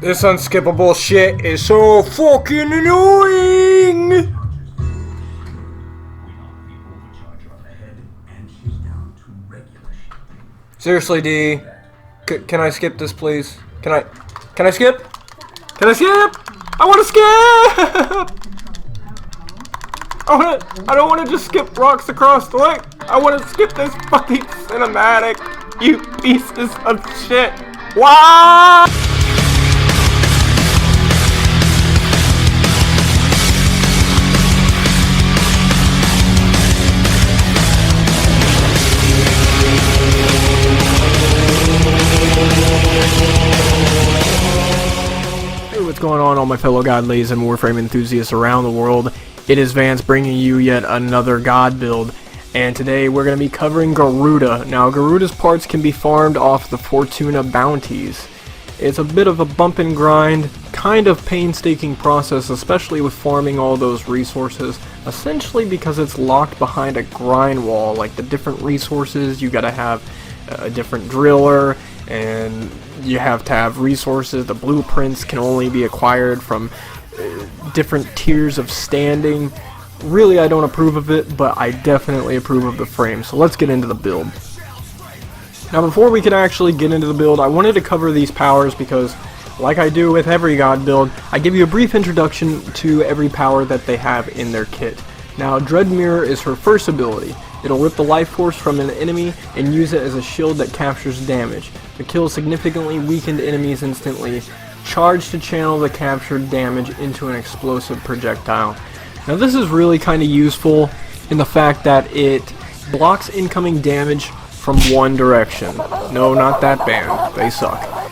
This unskippable shit is so fucking annoying! Seriously, D. Can I skip this, please? Can I skip? Can I skip? I wanna skip! I don't wanna just skip rocks across the lake. I wanna skip this fucking cinematic, you pieces of shit. Why? What's going on, all my fellow godlies and Warframe enthusiasts around the world? It is Vance bringing you yet another god build, and today we're going to be covering Garuda. Now, Garuda's parts can be farmed off the Fortuna bounties. It's a bit of a bump and grind, kind of painstaking process, especially with farming all those resources, essentially because it's locked behind a grind wall. Like, the different resources, you gotta have a different driller, and you have to have resources. The blueprints can only be acquired from different tiers of standing. Really, I don't approve of it, but I definitely approve of the frame. So let's get into the build. Now, before we can actually get into the build, I wanted to cover these powers because, like I do with every god build, I give you a brief introduction to every power that they have in their kit. Now, Dread Mirror is her first ability. It'll rip the life force from an enemy and use it as a shield that captures damage. It kills significantly weakened enemies instantly. Charge to channel the captured damage into an explosive projectile. Now, this is really kind of useful in the fact that it blocks incoming damage from one direction. No, not that band. They suck.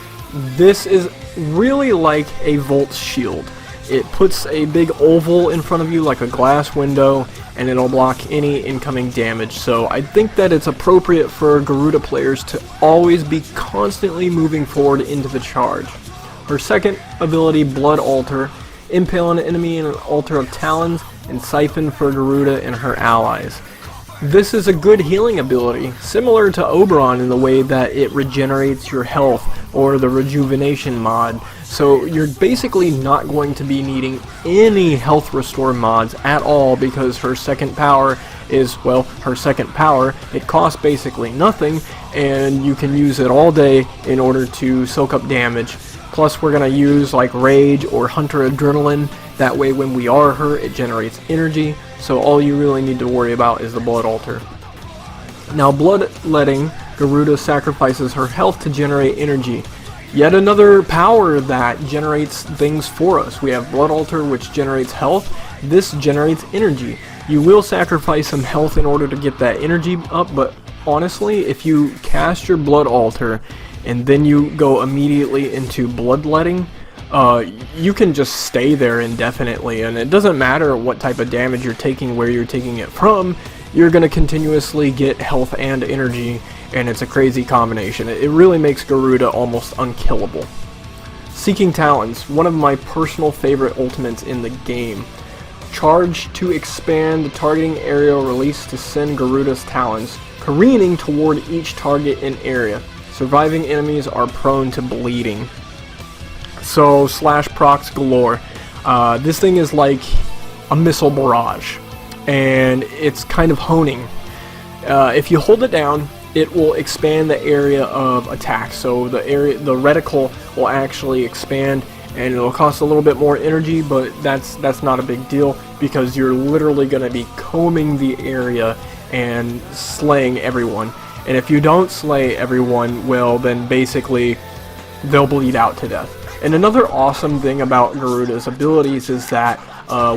This is really like a Volt's shield. It puts a big oval in front of you like a glass window, and it'll block any incoming damage. So I think that it's appropriate for Garuda players to always be constantly moving forward into the charge. Her second ability, Blood Altar, impale an enemy in an altar of talons, and siphon for Garuda and her allies. This is a good healing ability, similar to Oberon in the way that it regenerates your health, or the rejuvenation mod. So you're basically not going to be needing any health restore mods at all, because her second power is, well, her second power. It costs basically nothing, and you can use it all day in order to soak up damage. Plus, we're going to use like Rage or Hunter Adrenaline. That way when we are hurt, it generates energy. So all you really need to worry about is the Blood Altar. Now, Bloodletting, Garuda sacrifices her health to generate energy. Yet another power that generates things for us. We have Blood Altar, which generates health. This generates energy. You will sacrifice some health in order to get that energy up, but honestly, if you cast your Blood Altar and then you go immediately into Bloodletting, you can just stay there indefinitely, and it doesn't matter what type of damage you're taking, where you're taking it from, you're going to continuously get health and energy, and it's a crazy combination. It really makes Garuda almost unkillable. Seeking Talons, one of my personal favorite ultimates in the game. Charge to expand the targeting area release to send Garuda's talons careening toward each target in area. Surviving enemies are prone to bleeding. So, slash procs galore. This thing is like a missile barrage, and it's kind of honing. If you hold it down, it will expand the area of attack. So the reticle will actually expand, and it'll cost a little bit more energy, but that's not a big deal, because you're literally going to be combing the area and slaying everyone. And if you don't slay everyone, well, then basically they'll bleed out to death. And another awesome thing about Garuda's abilities is that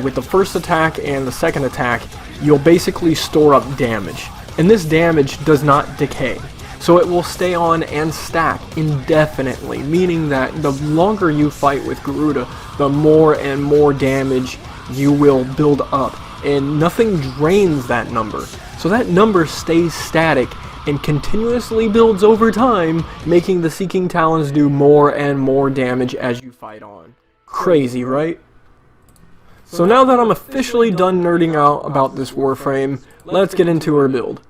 with the first attack and the second attack, you'll basically store up damage. And this damage does not decay. So it will stay on and stack indefinitely, meaning that the longer you fight with Garuda, the more and more damage you will build up. And nothing drains that number. So that number stays static and continuously builds over time, making the Seeking Talons do more and more damage as you fight on. Crazy, right? So now that I'm officially done nerding out about this Warframe, let's get into her build.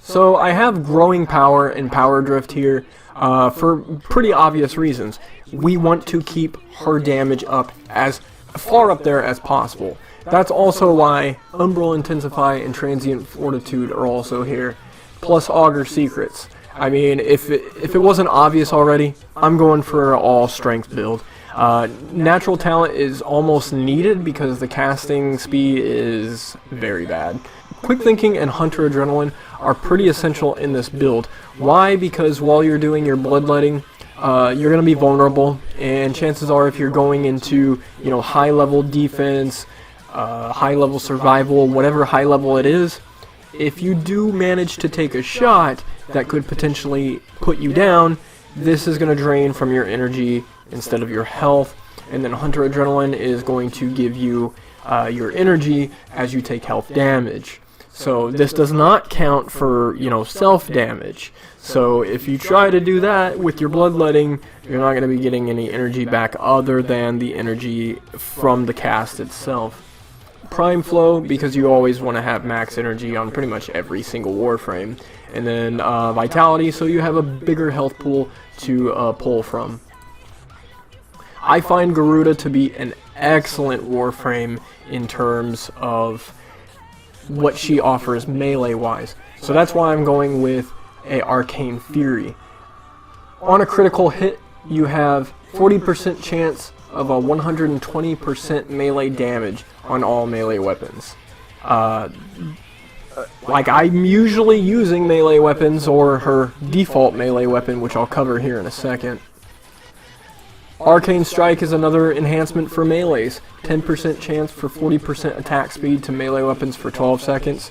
So I have growing power and power drift here for pretty obvious reasons. we want to keep her damage up as far up there as possible. That's also why Umbral Intensify and Transient Fortitude are also here, plus Augur Secrets. I mean, if it wasn't obvious already, I'm going for an all-strength build. Natural Talent is almost needed because the casting speed is very bad. Quick Thinking and Hunter Adrenaline are pretty essential in this build. Why? Because while you're doing your bloodletting, you're going to be vulnerable, and chances are if you're going into, you know, high-level defense, high-level survival, whatever high level it is, if you do manage to take a shot that could potentially put you down, this is going to drain from your energy instead of your health, and then Hunter Adrenaline is going to give you your energy as you take health damage. So this does not count for, you know, self-damage. So if you try to do that with your bloodletting, you're not going to be getting any energy back other than the energy from the cast itself. Prime Flow, because you always want to have max energy on pretty much every single Warframe. And then Vitality, so you have a bigger health pool to pull from. I find Garuda to be an excellent Warframe in terms of what she offers melee-wise. So that's why I'm going with a Arcane Fury. On a critical hit, you have 40% chance of a 120% melee damage on all melee weapons. Like, I'm usually using melee weapons or her default melee weapon, which I'll cover here in a second. Arcane Strike is another enhancement for melees. 10% chance for 40% attack speed to melee weapons for 12 seconds.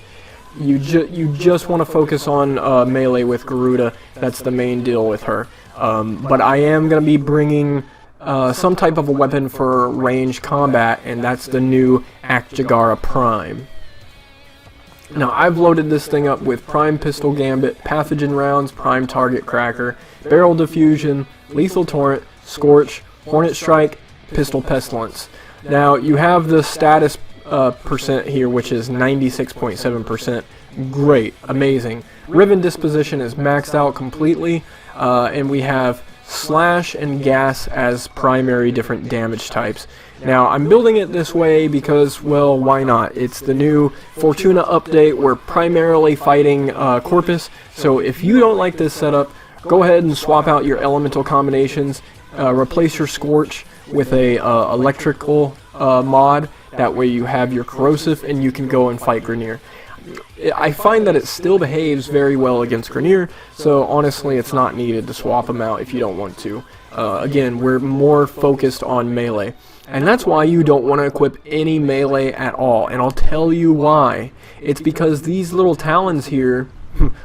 You just want to focus on melee with Garuda. That's the main deal with her. But I am going to be bringing some type of a weapon for range combat, and that's the new Akjagara Prime. Now, I've loaded this thing up with Prime Pistol Gambit, Pathogen Rounds, Prime Target Cracker, Barrel Diffusion, Lethal Torrent, Scorch, Hornet Strike, Pistol Pestilence. Now, you have the status percent here, which is 96.7%. Great, amazing. Riven Disposition is maxed out completely, and we have Slash and Gas as primary different damage types. Now, I'm building it this way because, well, why not? It's the new Fortuna update. We're primarily fighting Corpus, so if you don't like this setup, go ahead and swap out your elemental combinations. Replace your Scorch with a electrical mod. That way you have your corrosive and you can go and fight Grineer. I find that it still behaves very well against Grineer, so honestly it's not needed to swap them out if you don't want to. Again, we're more focused on melee. And that's why you don't want to equip any melee at all, and I'll tell you why. It's because these little talons here,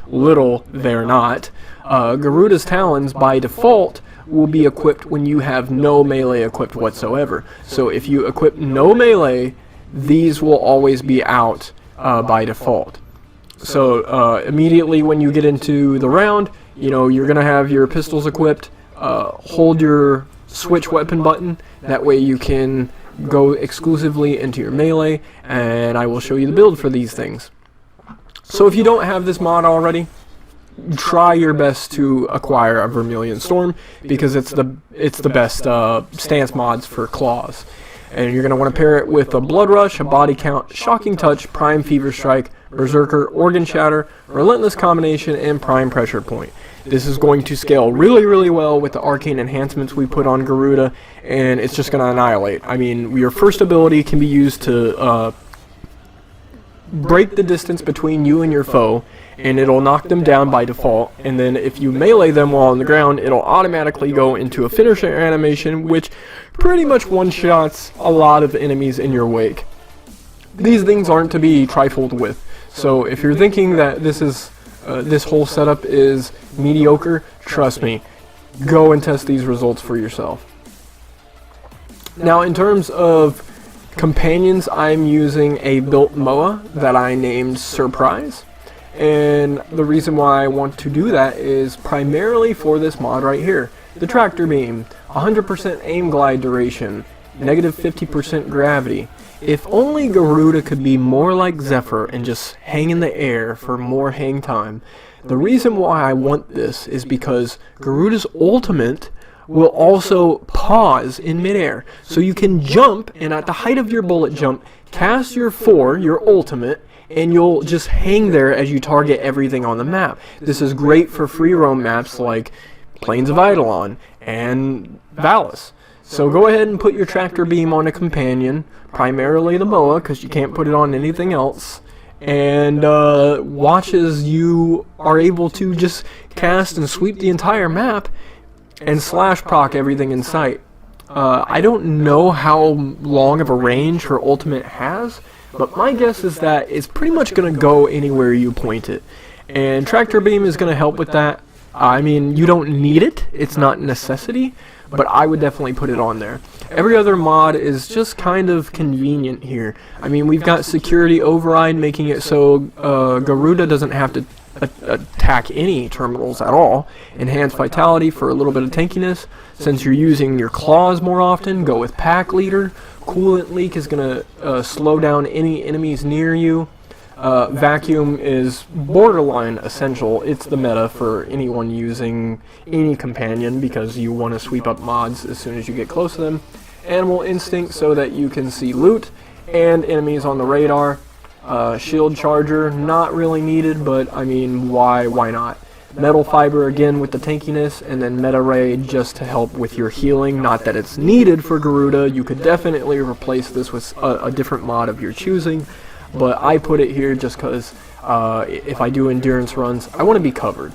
little they're not, Garuda's talons by default will be equipped when you have no melee equipped whatsoever. So if you equip no melee, these will always be out by default. So immediately when you get into the round, you know, you're going to have your pistols equipped. Hold your switch weapon button, that way you can go exclusively into your melee, and I will show you the build for these things. So if you don't have this mod already, try your best to acquire a Vermilion Storm, because it's the best stance mods for claws. And you're going to want to pair it with a Blood Rush, a Body Count, Shocking Touch, Prime Fever Strike, Berserker, Organ Shatter, Relentless Combination, and Prime Pressure Point. This is going to scale really, really well with the arcane enhancements we put on Garuda, and it's just going to annihilate. I mean, your first ability can be used to break the distance between you and your foe, and it'll knock them down by default, and then if you melee them while on the ground, it'll automatically go into a finisher animation, which pretty much one-shots a lot of enemies in your wake. These things aren't to be trifled with, so if you're thinking that this whole setup is mediocre, trust me, go and test these results for yourself. Now, in terms of companions, I'm using a built Moa that I named Surprise. And the reason why I want to do that is primarily for this mod right here. The Tractor Beam, 100% aim glide duration, negative 50% gravity. If only Garuda could be more like Zephyr and just hang in the air for more hang time. The reason why I want this is because Garuda's ultimate will also pause in midair. So you can jump, and at the height of your bullet jump, cast your 4, your ultimate, and you'll just hang there as you target everything on the map. This is great for free roam maps like Plains of Eidolon and Valis. So go ahead and put your tractor beam on a companion, primarily the Moa, because you can't put it on anything else, and watch as you are able to just cast and sweep the entire map and slash proc everything in sight. I don't know how long of a range her ultimate has, but my guess is that it's pretty much going to go anywhere you point it. And Tractor Beam is going to help with that. I mean, you don't need it. It's not a necessity, but I would definitely put it on there. Every other mod is just kind of convenient here. I mean, we've got Security Override, making it so Garuda doesn't have to attack any terminals at all. Enhanced Vitality for a little bit of tankiness. Since you're using your claws more often, go with Pack Leader. Coolant Leak is going to slow down any enemies near you. Vacuum is borderline essential. It's the meta for anyone using any companion because you want to sweep up mods as soon as you get close to them. Animal Instinct so that you can see loot and enemies on the radar. Shield Charger, not really needed, but I mean, why not? Metal Fiber again with the tankiness, and then Meta Ray just to help with your healing. Not that it's needed for Garuda, you could definitely replace this with a different mod of your choosing, but I put it here just because if I do endurance runs, I want to be covered.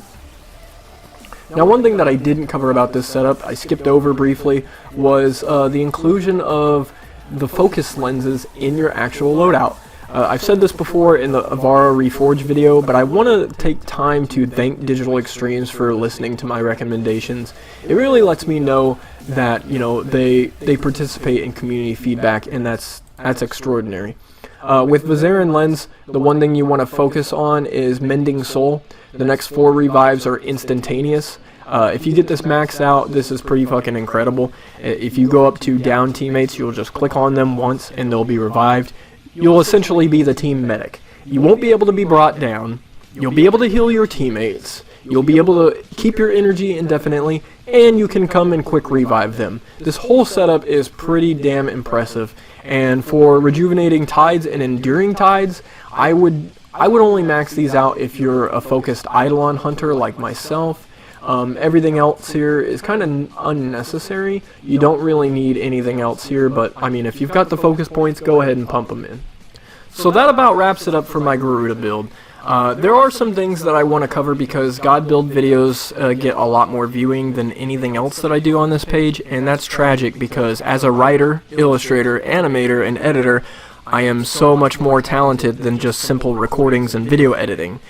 Now, one thing that I didn't cover about this setup, I skipped over briefly, was the inclusion of the focus lenses in your actual loadout. I've said this before in the Avara Reforged video, but I want to take time to thank Digital Extremes for listening to my recommendations. It really lets me know that, you know, they participate in community feedback, and that's extraordinary. With Vizarin Lens, the one thing you want to focus on is Mending Soul. The next 4 revives are instantaneous. If you get this maxed out, this is pretty fucking incredible. If you go up to down teammates, you'll just click on them once and they'll be revived. You'll essentially be the team medic. You won't be able to be brought down. You'll be able to heal your teammates. You'll be able to keep your energy indefinitely, and you can come and quick revive them. This whole setup is pretty damn impressive. And for rejuvenating tides and enduring tides, I would only max these out if you're a focused Eidolon hunter like myself. Everything else here is kind of unnecessary. You don't really need anything else here, but I mean, if you've got the focus points, go ahead and pump them in. So that about wraps it up for my Garuda build. There are some things that I want to cover because God Build videos get a lot more viewing than anything else that I do on this page, and that's tragic because as a writer, illustrator, animator, and editor, I am so much more talented than just simple recordings and video editing.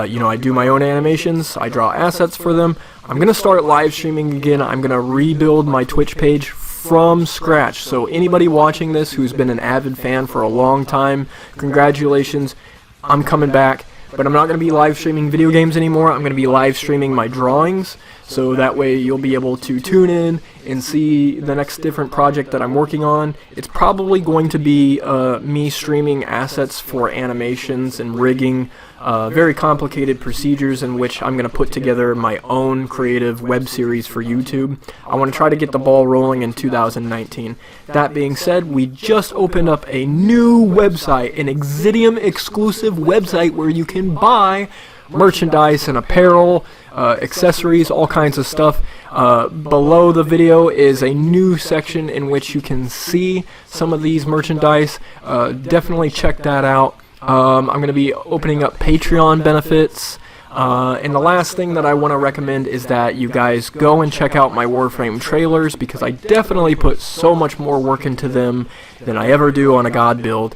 You know, I do my own animations, I draw assets for them. I'm going to start live streaming again. I'm going to rebuild my Twitch page from scratch. So anybody watching this who's been an avid fan for a long time, congratulations, I'm coming back. But I'm not going to be live streaming video games anymore. I'm going to be live streaming my drawings. So that way you'll be able to tune in and see the next different project that I'm working on. It's probably going to be me streaming assets for animations and rigging, very complicated procedures in which I'm going to put together my own creative web series for YouTube. I want to try to get the ball rolling in 2019. That being said, we just opened up a new website, an Exidium exclusive website where you can buy merchandise and apparel, accessories, all kinds of stuff. Below the video is a new section in which you can see some of these merchandise. Definitely check that out. I'm going to be opening up Patreon benefits. And the last thing that I want to recommend is that you guys go and check out my Warframe trailers because I definitely put so much more work into them than I ever do on a God build.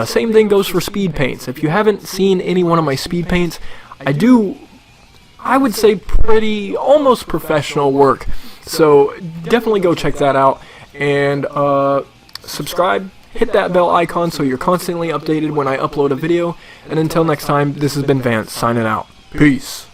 Same thing goes for speed paints. If you haven't seen any one of my speed paints, I would say pretty, almost professional work. So definitely go check that out. And subscribe, hit that bell icon so you're constantly updated when I upload a video. And until next time, this has been Vance, signing out. Peace.